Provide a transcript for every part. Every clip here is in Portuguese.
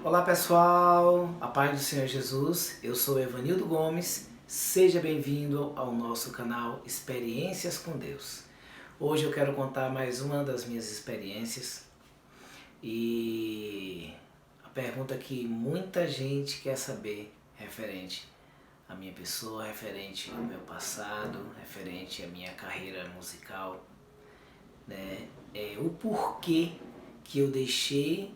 Olá pessoal, a paz do Senhor Jesus, eu sou Evanildo Gomes, seja bem-vindo ao nosso canal Experiências com Deus. Hoje eu quero contar mais uma das minhas experiências e a pergunta que muita gente quer saber referente à minha pessoa, referente ao meu passado, referente à minha carreira musical, né? É o porquê que eu deixei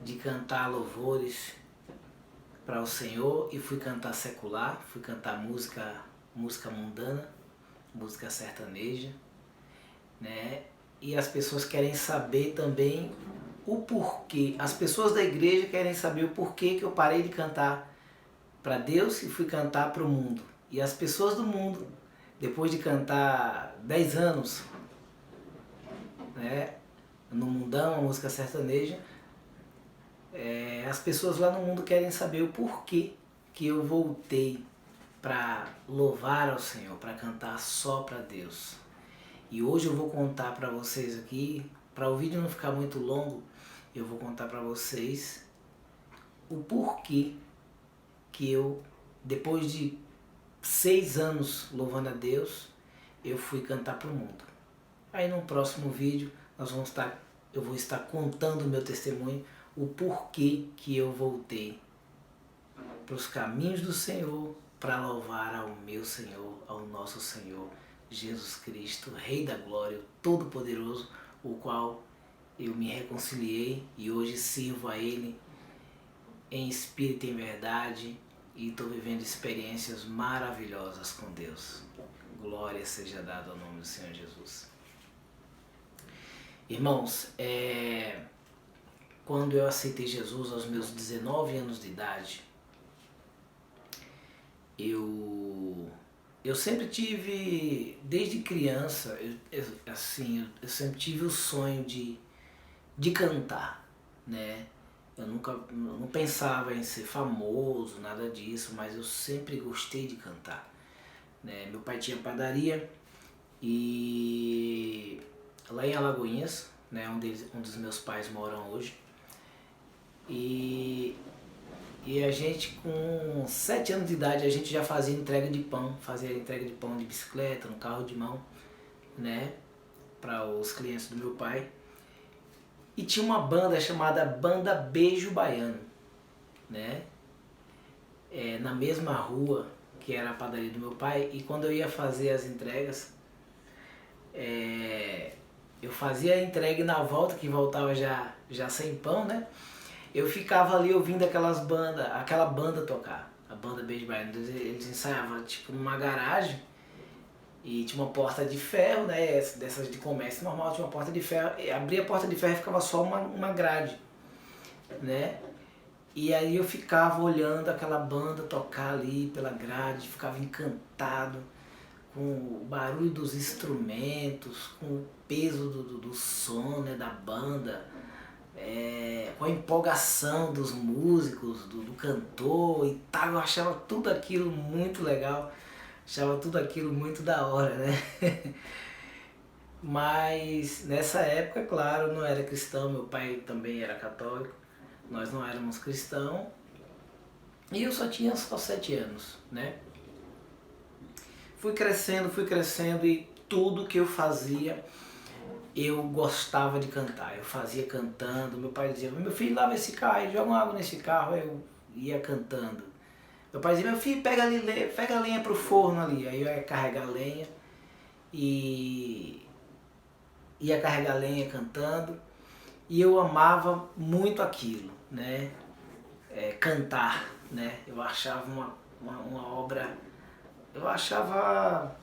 de cantar louvores para o Senhor e fui cantar secular, fui cantar música mundana, música sertaneja, né? E as pessoas querem saber também o porquê. As pessoas da igreja querem saber o porquê que eu parei de cantar para Deus e fui cantar para o mundo. E as pessoas do mundo, depois de cantar 10 anos, né, no mundão, a música sertaneja, as pessoas lá no mundo querem saber o porquê que eu voltei para louvar ao Senhor, para cantar só para Deus. E hoje eu vou contar para vocês aqui, para o vídeo não ficar muito longo, eu vou contar para vocês o porquê que eu, depois de 6 anos louvando a Deus, eu fui cantar para o mundo. Aí no próximo vídeo eu vou estar contando o meu testemunho, o porquê que eu voltei para os caminhos do Senhor, para louvar ao meu Senhor, ao nosso Senhor Jesus Cristo, Rei da Glória, Todo-Poderoso, o qual eu me reconciliei e hoje sirvo a Ele em espírito e em verdade e estou vivendo experiências maravilhosas com Deus. Glória seja dada ao nome do Senhor Jesus. Irmãos, quando eu aceitei Jesus aos meus 19 anos de idade, eu sempre tive, desde criança, eu sempre tive o sonho de cantar, né? Eu não pensava em ser famoso, nada disso, mas eu sempre gostei de cantar, né? Meu pai tinha padaria e lá em Alagoinhas, né, um dos meus pais moram hoje, e a gente com 7 anos de idade a gente já fazia entrega de pão, de bicicleta, no carro de mão, né, para os clientes do meu pai. E tinha uma banda chamada Banda Beijo Baiano, né, na mesma rua que era a padaria do meu pai. E quando eu ia fazer as entregas, eu fazia a entrega e na volta, que voltava já sem pão, né, eu ficava ali ouvindo aquela banda tocar, a Banda Beijo Baiano. Eles ensaiavam tipo numa garagem e tinha uma porta de ferro, né, dessas de comércio normal, tinha uma porta de ferro, e abria a porta de ferro e ficava só uma grade, né, e aí eu ficava olhando aquela banda tocar ali pela grade, ficava encantado com o barulho dos instrumentos, com o peso do som, né, da banda, com a empolgação dos músicos, do cantor e tal. Eu achava tudo aquilo muito legal, achava tudo aquilo muito da hora, né? Mas nessa época, claro, eu não era cristão, meu pai também era católico, nós não éramos cristãos e eu só tinha 7 anos, né? Fui crescendo e tudo que eu fazia eu gostava de cantar, eu fazia cantando. Meu pai dizia: meu filho, lava esse carro, joga uma água nesse carro. Eu ia cantando. Meu pai dizia: meu filho, pega a lenha pro forno ali. Aí eu ia carregar a lenha e ia carregar a lenha cantando. E eu amava muito aquilo, né? Cantar, né? Eu achava uma obra, eu achava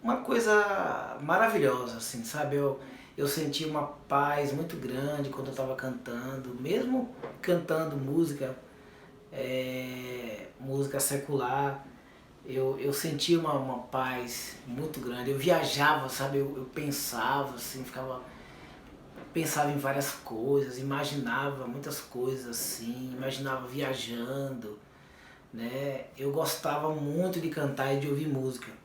uma coisa maravilhosa, assim, sabe? Eu sentia uma paz muito grande quando eu estava cantando, mesmo cantando música secular, eu sentia uma paz muito grande. Eu viajava, sabe? Eu pensava, assim, pensava em várias coisas, imaginava muitas coisas, assim, imaginava viajando, né? Eu gostava muito de cantar e de ouvir música.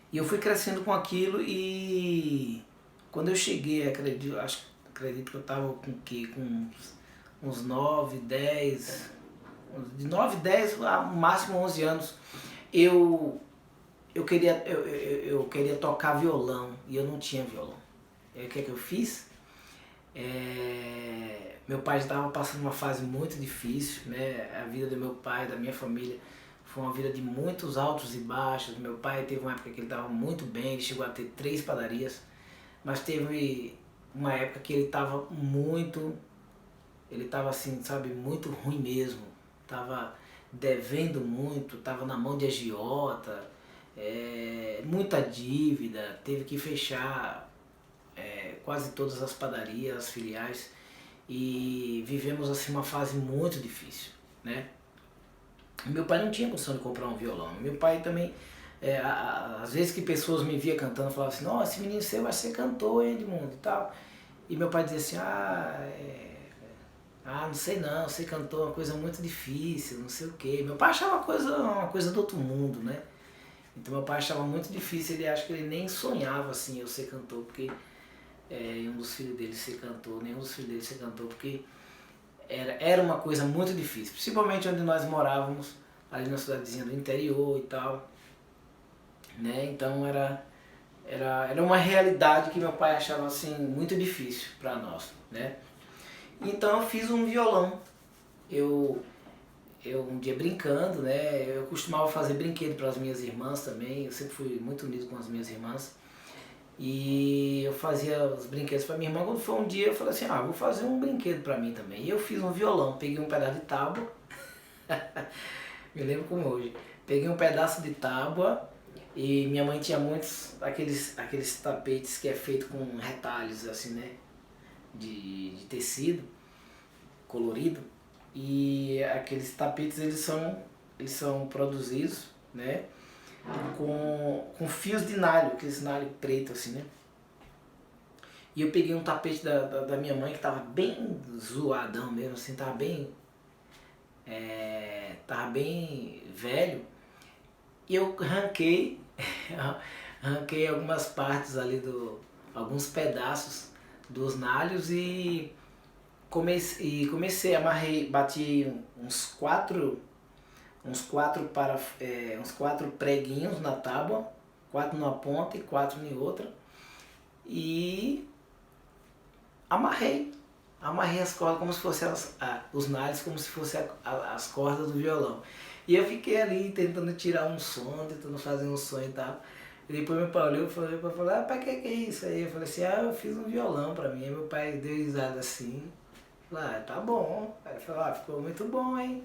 E eu fui crescendo com aquilo e quando eu cheguei, acredito que eu estava com o quê? Com uns 9, 10, de 9, 10 a máximo 11 anos. Eu queria tocar violão e eu não tinha violão. E aí o que é que eu fiz? Meu pai estava passando uma fase muito difícil, né? A vida do meu pai, da minha família, foi uma vida de muitos altos e baixos. Meu pai teve uma época que ele estava muito bem, ele chegou a ter 3 padarias, mas teve uma época que ele estava assim, sabe, muito ruim mesmo. Tava devendo muito, tava na mão de agiota, muita dívida, teve que fechar quase todas as padarias, as filiais, e vivemos assim uma fase muito difícil, né? Meu pai não tinha condição de comprar um violão. Meu pai também, às vezes que pessoas me via cantando, falavam assim, nossa, esse menino seu vai ser cantor, hein, Edmundo, e tal. E meu pai dizia assim, não sei não, ser cantor é uma coisa muito difícil, não sei o quê. Meu pai achava uma coisa do outro mundo, né? Então meu pai achava muito difícil, ele acha que ele nem sonhava assim eu ser cantor, porque um dos filhos dele ser cantor, nenhum dos filhos dele ser cantor, porque era uma coisa muito difícil, principalmente onde nós morávamos, ali na cidadezinha do interior e tal, né? Então era uma realidade que meu pai achava assim muito difícil para nós, né? Então eu fiz um violão. Eu um dia brincando, né? Eu costumava fazer brinquedo para as minhas irmãs também. Eu sempre fui muito unido com as minhas irmãs. E eu fazia os brinquedos para minha irmã. Quando foi um dia eu falei assim, vou fazer um brinquedo para mim também. E eu fiz um violão. Peguei um pedaço de tábua. Me lembro como hoje. Peguei um pedaço de tábua. E minha mãe tinha muitos aqueles tapetes que é feito com retalhos assim, né? De tecido colorido. E aqueles tapetes eles são produzidos, né, com fios de nalho, aqueles nalho preto assim, né. E eu peguei um tapete da minha mãe que tava bem zoadão mesmo, assim, tava bem velho. E eu arranquei algumas partes ali alguns pedaços dos nalhos e comecei, amarrei, bati uns quatro preguinhos na tábua, 4 numa ponta e 4 em outra, e amarrei as cordas como se fossem os nalhos, como se fossem as cordas do violão. E eu fiquei ali tentando tirar um som, tentando fazer um som e tal. E depois meu pai olhou e falou, pai, que é isso aí? Eu falei assim, eu fiz um violão pra mim. Aí meu pai deu risada assim. Tá bom. Aí ele falou, ficou muito bom, hein?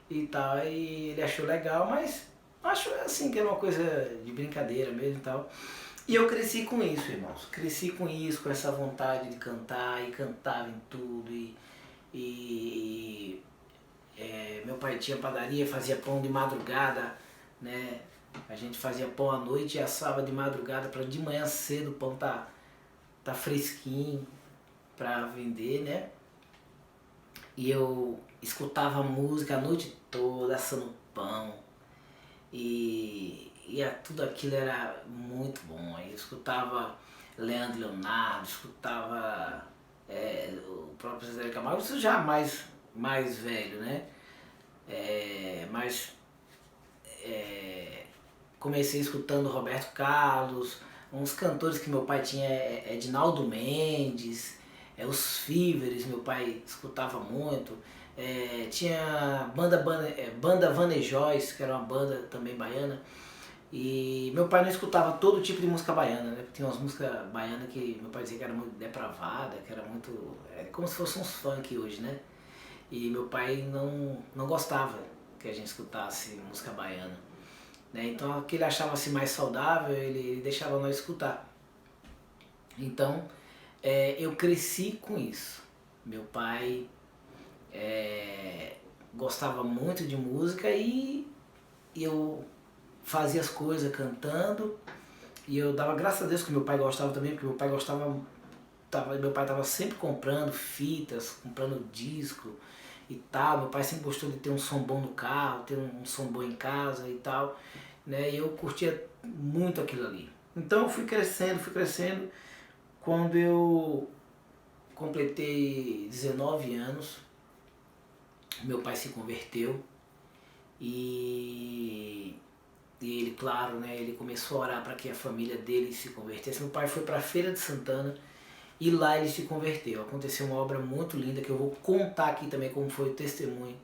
E tal, e ele achou legal, mas acho assim que é uma coisa de brincadeira mesmo e tal. E eu cresci com isso, irmãos. Cresci com isso, com essa vontade de cantar, e cantava em tudo. Meu pai tinha padaria, fazia pão de madrugada, né? A gente fazia pão à noite e assava de madrugada para de manhã cedo o pão tá fresquinho para vender, né? E eu escutava música a noite toda, assando pão. E tudo aquilo era muito bom. Eu escutava Leandro e Leonardo, escutava o próprio Zé de Camargo, isso já mais velho, né? Comecei escutando Roberto Carlos, uns cantores que meu pai tinha, Edinaldo Mendes, os Fíveres, meu pai escutava muito. Tinha banda Vanejóis, que era uma banda também baiana. E meu pai não escutava todo tipo de música baiana, né? Tinha umas músicas baianas que meu pai dizia que era muito depravada, que era muito... como se fosse uns funk hoje, né? E meu pai não gostava que a gente escutasse música baiana, né? Então o que ele achava assim, mais saudável, ele deixava nós escutar. Então eu cresci com isso. Meu pai gostava muito de música e eu fazia as coisas cantando, e eu dava graças a Deus que meu pai gostava também, porque meu pai estava sempre comprando fitas, comprando disco e tal. Meu pai sempre gostou de ter um som bom no carro, ter um som bom em casa e tal, né? E eu curtia muito aquilo ali. Então eu fui crescendo, quando eu completei 19 anos, meu pai se converteu e ele, claro, né, ele começou a orar para que a família dele se convertesse. Meu pai foi para a Feira de Santana e lá ele se converteu. Aconteceu uma obra muito linda que eu vou contar aqui também como foi o testemunho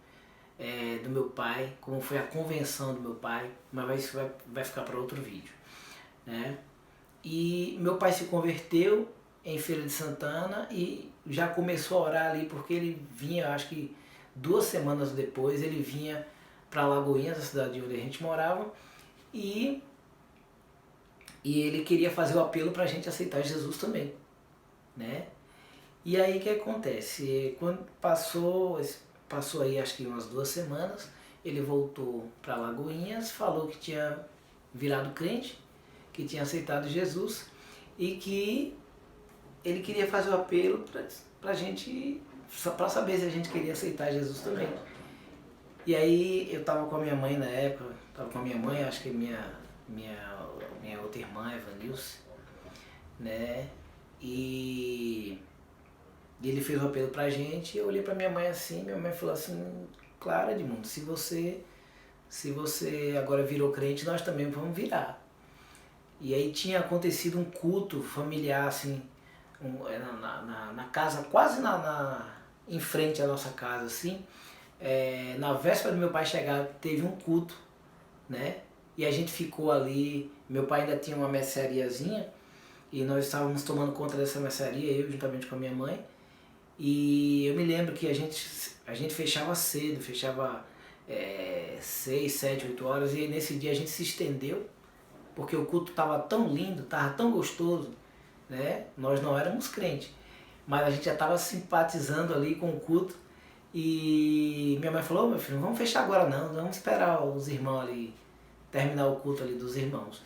do meu pai, como foi a convenção do meu pai, mas isso vai ficar para outro vídeo, né? E meu pai se converteu em Feira de Santana e já começou a orar ali porque ele vinha, acho que 2 semanas depois, ele vinha para Lagoinhas, a cidade onde a gente morava, e ele queria fazer o apelo para a gente aceitar Jesus também, né? E aí o que acontece? Quando passou aí acho que umas 2 semanas, ele voltou para Lagoinhas, falou que tinha virado crente, que tinha aceitado Jesus e que ele queria fazer o apelo para a gente, para saber se a gente queria aceitar Jesus também. E aí eu estava com a minha mãe na época, estava com a minha mãe, acho que minha outra irmã, Evanilce, né? E ele fez o apelo pra gente e eu olhei pra minha mãe assim, minha mãe falou assim, claro, Edmundo, se você agora virou crente, nós também vamos virar. E aí tinha acontecido um culto familiar, assim, na casa, quase em frente à nossa casa, assim. Na véspera do meu pai chegar, teve um culto, né? E a gente ficou ali, meu pai ainda tinha uma merceariazinha, e nós estávamos tomando conta dessa mercearia, eu juntamente com a minha mãe. E eu me lembro que a gente fechava cedo, fechava 6, 7, 8 horas, e nesse dia a gente se estendeu, porque o culto estava tão lindo, estava tão gostoso, né? Nós não éramos crentes, mas a gente já estava simpatizando ali com o culto. E minha mãe falou, meu filho, não vamos fechar agora não, vamos esperar os irmãos ali, terminar o culto ali dos irmãos.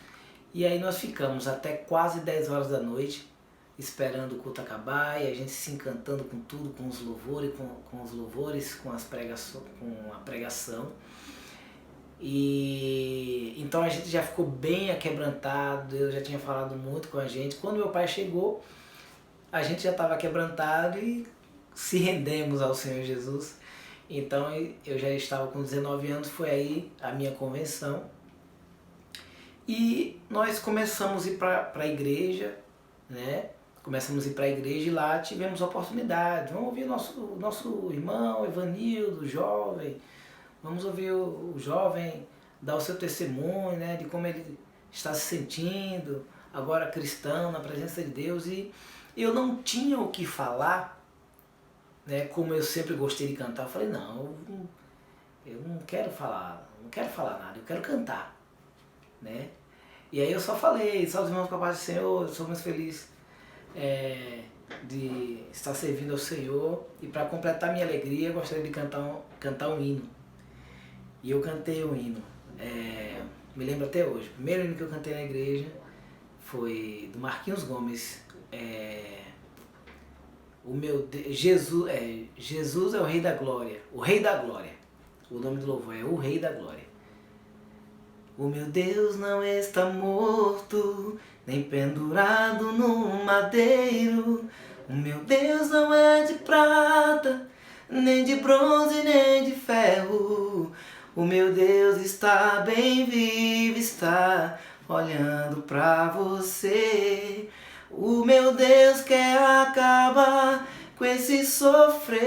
E aí nós ficamos até quase 10 horas da noite, esperando o culto acabar, e a gente se encantando com tudo, com os louvores, com a pregação. E então a gente já ficou bem aquebrantado, Deus já tinha falado muito com a gente. Quando meu pai chegou, a gente já estava quebrantado e se rendemos ao Senhor Jesus. Então eu já estava com 19 anos, foi aí a minha convenção. E nós começamos a ir para a igreja, né? Começamos a ir para a igreja e lá tivemos oportunidade. Vamos ouvir nosso irmão Evanildo, jovem. Vamos ouvir o jovem dar o seu testemunho, né? De como ele está se sentindo, agora cristão, na presença de Deus. E eu não tinha o que falar, né? Como eu sempre gostei de cantar. Eu falei, não, eu não quero falar nada, eu quero cantar, né? E aí eu só falei, salve os irmãos com a paz do Senhor, eu sou muito feliz de estar servindo ao Senhor, e para completar minha alegria eu gostaria de cantar um hino. E eu cantei um hino, me lembro até hoje, o primeiro hino que eu cantei na igreja foi do Marquinhos Gomes, Jesus é o Rei da Glória, o Rei da Glória, o nome do louvor é o Rei da Glória. O meu Deus não está morto, nem pendurado no madeiro. O meu Deus não é de prata, nem de bronze, nem de ferro. O meu Deus está bem vivo, está olhando pra você. O meu Deus quer acabar com esse sofrer,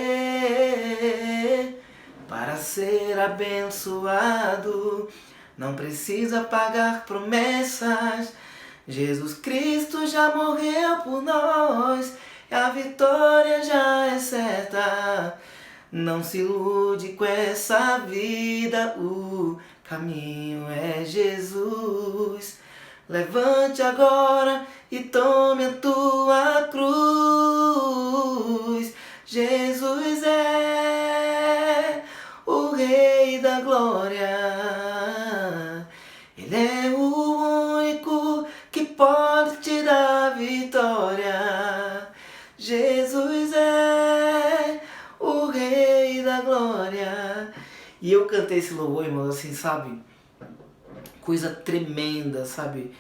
para ser abençoado. Não precisa pagar promessas, Jesus Cristo já morreu por nós, e a vitória já é certa. Não se ilude com essa vida, o caminho é Jesus. Levante agora e tome a tua cruz. Jesus é o Rei da Glória. Ele é o único que pode te dar vitória. Jesus é o Rei da Glória. E eu cantei esse louvor, irmãos, assim, sabe? Coisa tremenda, sabe?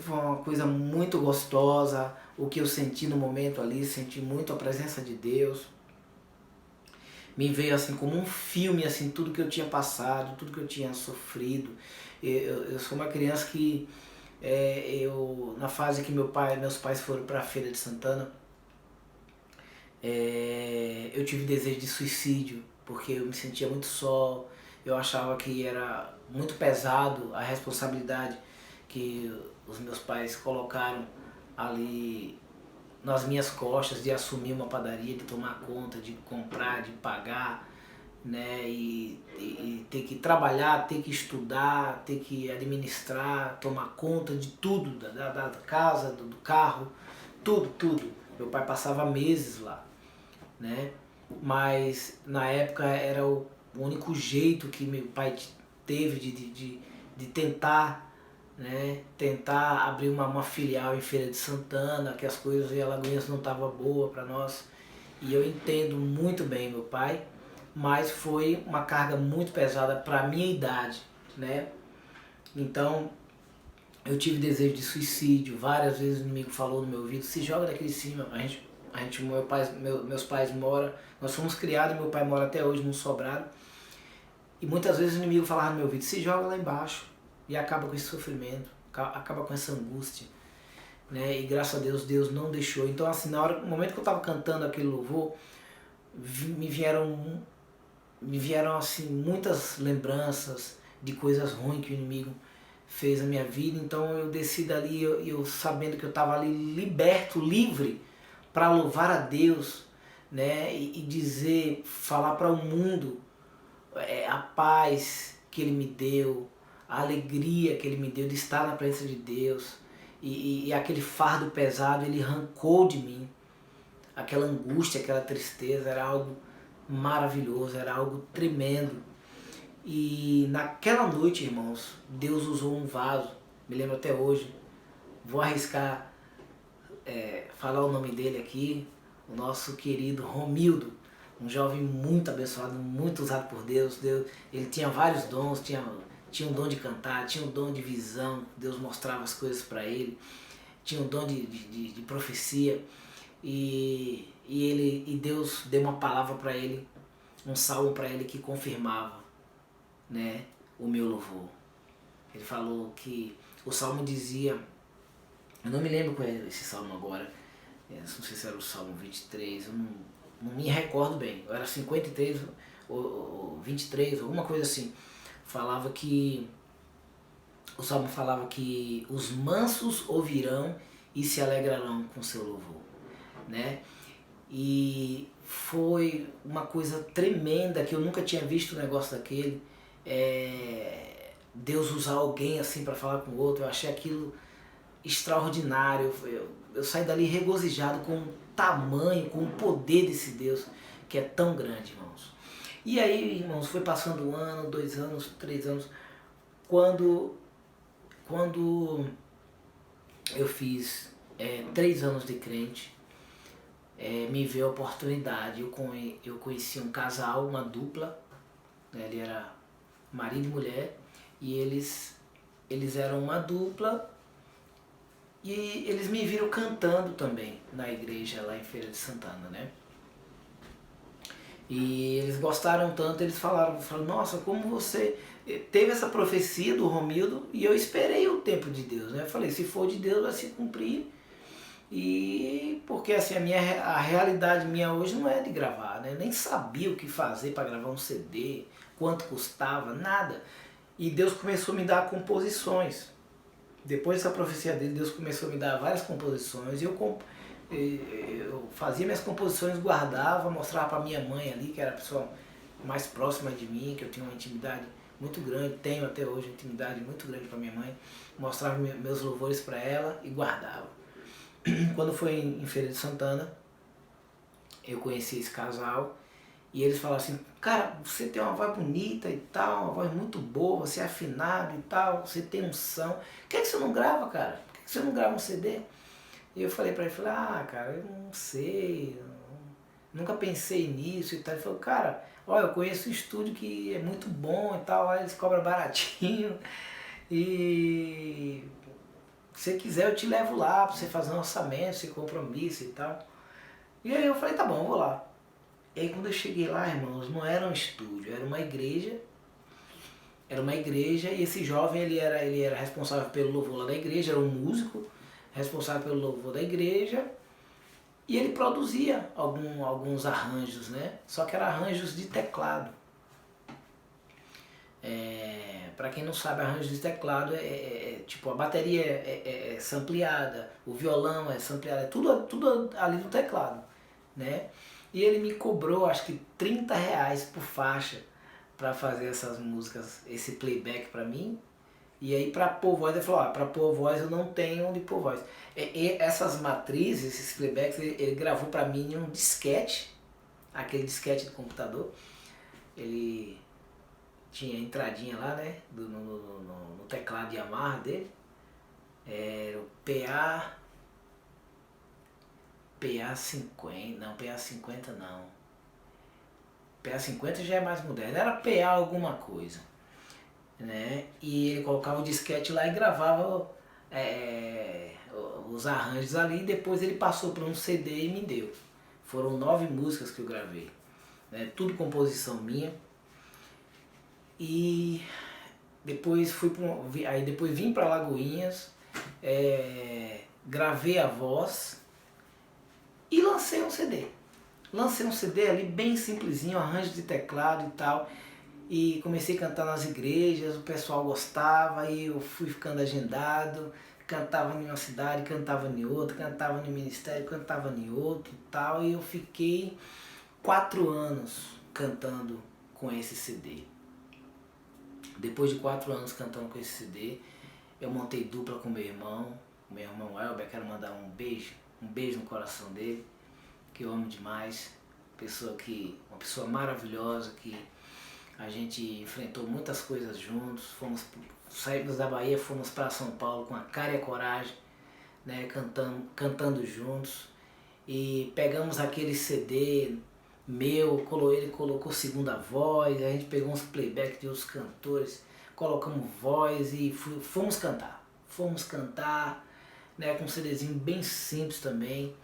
Foi uma coisa muito gostosa, o que eu senti no momento ali, senti muito a presença de Deus. Me veio assim como um filme, assim, tudo que eu tinha passado, tudo que eu tinha sofrido. Eu sou uma criança que, na fase que meus pais foram para a Feira de Santana, eu tive desejo de suicídio, porque eu me sentia muito só, eu achava que era muito pesado a responsabilidade que os meus pais colocaram ali nas minhas costas de assumir uma padaria, de tomar conta, de comprar, de pagar, né? E ter que trabalhar, ter que estudar, ter que administrar, tomar conta de tudo, da casa, do carro, tudo, tudo. Meu pai passava meses lá, né? Mas na época era o único jeito que meu pai teve de tentar, né? Tentar abrir uma filial em Feira de Santana, que as coisas em Alagoinhas não estavam boas para nós. E eu entendo muito bem meu pai, mas foi uma carga muito pesada para a minha idade, né? Então eu tive desejo de suicídio, várias vezes o inimigo falou no meu ouvido, se joga daqui de cima, meus pais moram, nós fomos criados, meu pai mora até hoje num sobrado, e muitas vezes o inimigo falava no meu ouvido, se joga lá embaixo, e acaba com esse sofrimento, acaba com essa angústia, né? E graças a Deus, Deus não deixou. Então assim, no momento que eu estava cantando aquele louvor, me vieram assim muitas lembranças de coisas ruins que o inimigo fez na minha vida. Então eu desci dali, eu sabendo que eu estava ali liberto, livre, para louvar a Deus, né? E dizer, falar para o mundo a paz que Ele me deu, a alegria que Ele me deu de estar na presença de Deus. E aquele fardo pesado Ele arrancou de mim. Aquela angústia, aquela tristeza, era algo maravilhoso, era algo tremendo. E naquela noite, irmãos, Deus usou um vaso, me lembro até hoje, vou arriscar falar o nome dele aqui, o nosso querido Romildo, um jovem muito abençoado, muito usado por Deus. Ele tinha vários dons, tinha um dom de cantar, tinha um dom de visão, Deus mostrava as coisas para ele, tinha um dom de profecia, e Deus deu uma palavra para ele, um salmo para ele que confirmava, né, o meu louvor. Ele falou que o salmo dizia, eu não me lembro qual é esse salmo agora, não sei se era o salmo 23, eu não me recordo bem, era 53 ou 23, alguma coisa assim. O salmo falava que os mansos ouvirão e se alegrarão com seu louvor, né? E foi uma coisa tremenda, que eu nunca tinha visto um negócio daquele. Deus usar alguém assim para falar com o outro, eu achei aquilo extraordinário. Eu saí dali regozijado com o tamanho, com o poder desse Deus que é tão grande, irmãos. E aí, irmãos, foi passando 1 ano, 2 anos, 3 anos, quando eu fiz 3 anos de crente, me veio a oportunidade. Eu conheci um casal, uma dupla, né? Ele era marido e mulher, e eles eram uma dupla, e eles me viram cantando também na igreja lá em Feira de Santana, né? E eles gostaram tanto, eles falaram, nossa, como você teve essa profecia do Romildo, e eu esperei o tempo de Deus, né? Eu falei, se for de Deus vai se cumprir. E porque assim, a realidade minha hoje não é de gravar, né? Eu nem sabia o que fazer para gravar um CD, quanto custava, nada. E Deus começou a me dar composições. Depois dessa profecia dele, Deus começou a me dar várias composições, e eu fazia minhas composições, guardava, mostrava para minha mãe ali, que era a pessoa mais próxima de mim, que eu tinha uma intimidade muito grande, tenho até hoje uma intimidade muito grande com a minha mãe. Mostrava meus louvores para ela e guardava. Quando foi em Feira de Santana, eu conheci esse casal, e eles falaram assim, cara, você tem uma voz bonita e tal, uma voz muito boa, você é afinado e tal, você tem unção, por que você não grava, cara? Por que você não grava um CD? E eu falei pra ele, cara, eu não sei, nunca pensei nisso e tal. Ele falou, cara, olha, eu conheço um estúdio que é muito bom e tal, lá eles cobram baratinho, e se você quiser eu te levo lá pra você fazer um orçamento, sem compromisso e tal. E aí eu falei, tá bom, eu vou lá. E aí quando eu cheguei lá, irmãos, não era um estúdio, era uma igreja. Era uma igreja e esse jovem ele era responsável pelo louvor lá da igreja, era um músico responsável pelo louvor da igreja e ele produzia alguns arranjos, né? Só que eram arranjos de teclado. Para quem não sabe, arranjos de teclado tipo a bateria é sampleada, o violão é sampleado, é tudo ali do teclado, né? E ele me cobrou acho que R$ 30 por faixa para fazer essas músicas, esse playback para mim. E aí para pôr voz, ele falou, para pôr voz eu não tenho onde pôr voz. Essas matrizes, esses playbacks, ele gravou para mim em um disquete, aquele disquete do computador. Ele tinha entradinha lá, né, no teclado de Yamaha dele. Era o PA50, não, PA50 não. PA50 já é mais moderno, era PA alguma coisa, né? E ele colocava o disquete lá e gravava os arranjos ali, e depois ele passou para um CD e me deu. Foram 9 músicas que eu gravei, né? Tudo composição minha. E depois depois vim para Lagoinhas, gravei a voz e lancei um CD. Lancei um CD ali bem simplesinho, arranjo de teclado e tal. E comecei a cantar nas igrejas, o pessoal gostava e eu fui ficando agendado. Cantava em uma cidade, cantava em outra, cantava no ministério, cantava em outro e tal. E eu fiquei 4 anos cantando com esse CD. Depois de 4 anos cantando com esse CD, eu montei dupla com meu irmão Elber. Quero mandar um beijo no coração dele, que eu amo demais. Uma pessoa maravilhosa, que a gente enfrentou muitas coisas juntos. Saímos da Bahia, fomos para São Paulo com a cara e a coragem, né, cantando juntos. E pegamos aquele CD meu, ele colocou segunda voz, a gente pegou uns playback de outros cantores, colocamos voz e fomos cantar. Fomos cantar, né, com um CDzinho bem simples também.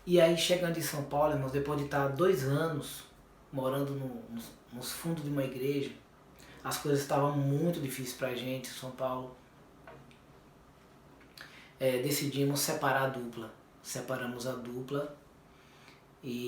E aí chegando em São Paulo, irmãos, depois de estar 2 anos morando nos fundos de uma igreja, as coisas estavam muito difíceis pra gente em São Paulo. Decidimos separar a dupla. Separamos a dupla e